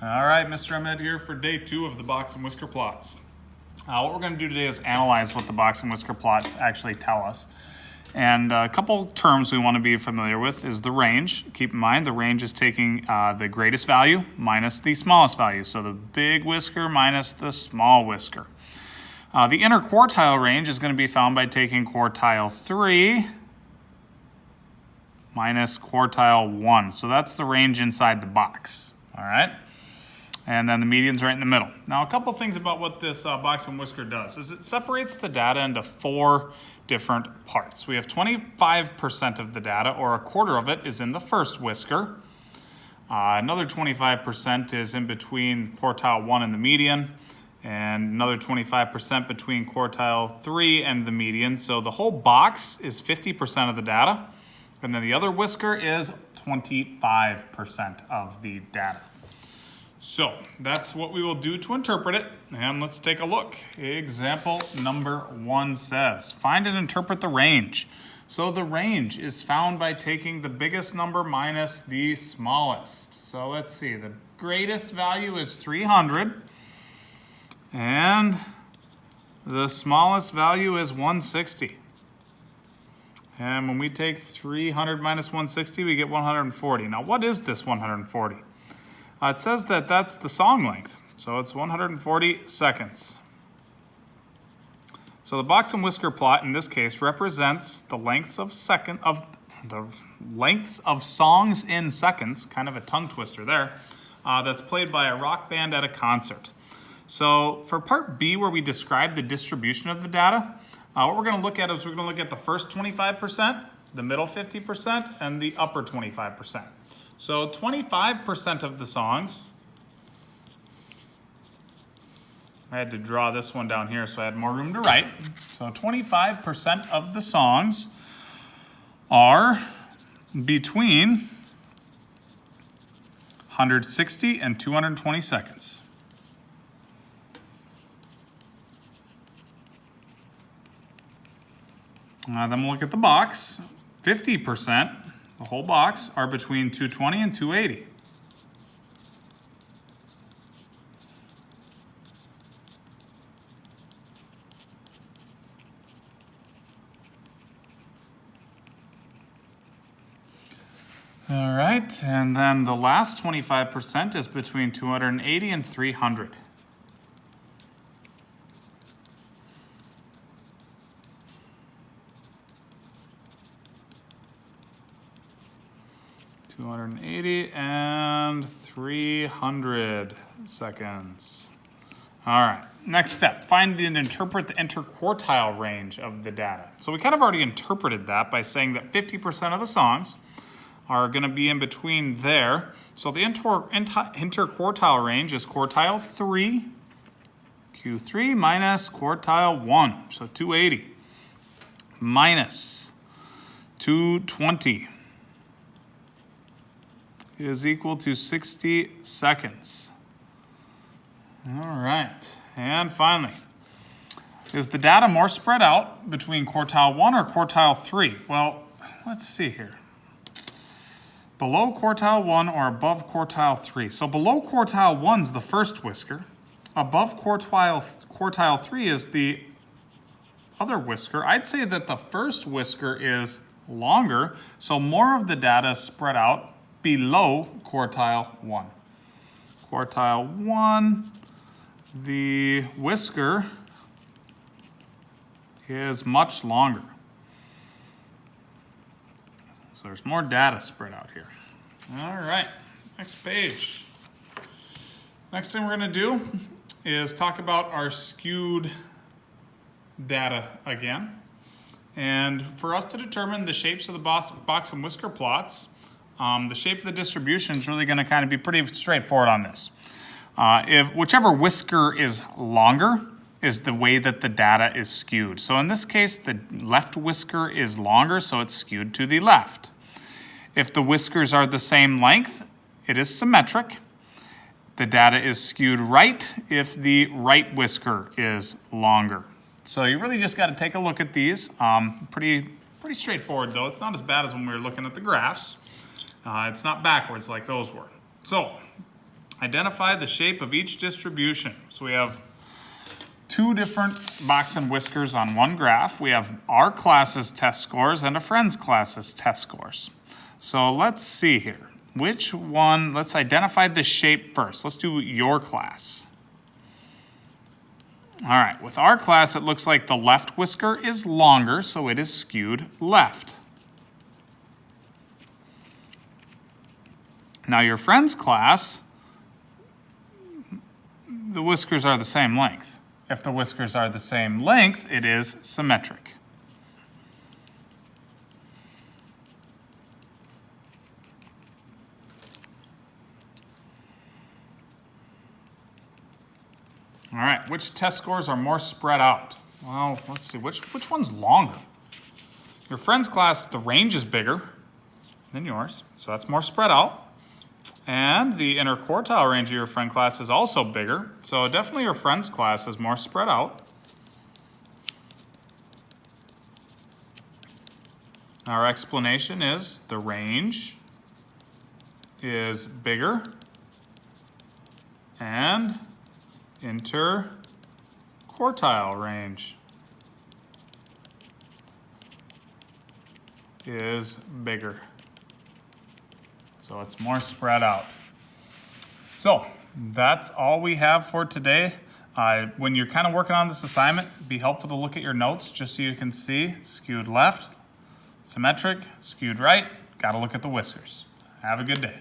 All right, Mr. Ahmed here for day 2 of the box and whisker plots. What we're going to do today is analyze what the box and whisker plots actually tell us. And a couple terms we want to be familiar with is the range. Keep in mind the range is taking the greatest value minus the smallest value. So the big whisker minus the small whisker. The interquartile range is going to be found by taking quartile 3 minus quartile 1. So that's the range inside the box. All right. And then the median's right in the middle. Now, a couple things about what this box and whisker does is it separates the data into 4 different parts. We have 25% of the data, or a quarter of it, is in the first whisker. Another 25% is in between quartile 1 and the median, and another 25% between quartile 3 and the median. So the whole box is 50% of the data, and then the other whisker is 25% of the data. So that's what we will do to interpret it, and let's take a look. Example number 1 says, find and interpret the range. So the range is found by taking the biggest number minus the smallest. So let's see, the greatest value is 300, and the smallest value is 160. And when we take 300 minus 160, we get 140. Now what is this 140? It says that that's the song length, so it's 140 seconds. So the box and whisker plot in this case represents the lengths of songs in seconds, kind of a tongue twister there, that's played by a rock band at a concert. So for part B, where we describe the distribution of the data, what we're going to look at is we're going to look at the first 25%, the middle 50%, and the upper 25%. So 25% of the songs, I had to draw this one down here so I had more room to write. So 25% of the songs are between 160 and 220 seconds. Then we'll look at the box. 50%. The whole box are between 220 and 280. All right, and then the last 25% is between 280 and 300. and 300 seconds. All right, next step, find and interpret the interquartile range of the data. So we kind of already interpreted that by saying that 50% of the songs are going to be in between there. So the interquartile range is quartile 3, Q3 minus quartile 1, so 280, minus 220. Is equal to 60 seconds. All right, and finally, is the data more spread out between quartile 1 or quartile 3? Well, let's see here. Below quartile 1 or above quartile 3. So below quartile 1 is the first whisker. Above quartile 3 is the other whisker. I'd say that the first whisker is longer, so more of the data is spread out below quartile 1. Quartile 1, the whisker is much longer. So there's more data spread out here. All right, next page. Next thing we're going to do is talk about our skewed data again. And for us to determine the shapes of the box and whisker plots, the shape of the distribution is really going to kind of be pretty straightforward on this. If whichever whisker is longer is the way that the data is skewed. So in this case, the left whisker is longer, so it's skewed to the left. If the whiskers are the same length, it is symmetric. The data is skewed right if the right whisker is longer. So you really just got to take a look at these. Pretty straightforward, though. It's not as bad as when we were looking at the graphs. It's not backwards like those were. So Identify the shape of each distribution. So we have two different box and whiskers on one graph. We have our class's test scores and a friend's class's test scores. So let's see here. Which one, let's identify the shape first. Let's do your class. All right, with our class, it looks like the left whisker is longer, so it is skewed left. Now your friend's class, the whiskers are the same length. If the whiskers are the same length, it is symmetric. All right, which test scores are more spread out? Well, let's see, which one's longer? Your friend's class, the range is bigger than yours, so that's more spread out. And the interquartile range of your friend class is also bigger, so definitely your friend's class is more spread out. Our explanation is the range is bigger and interquartile range is bigger. So it's more spread out. So that's all we have for today. When you're kind of working on this assignment, it'd be helpful to look at your notes just so you can see skewed left, symmetric, skewed right. Got to look at the whiskers. Have a good day.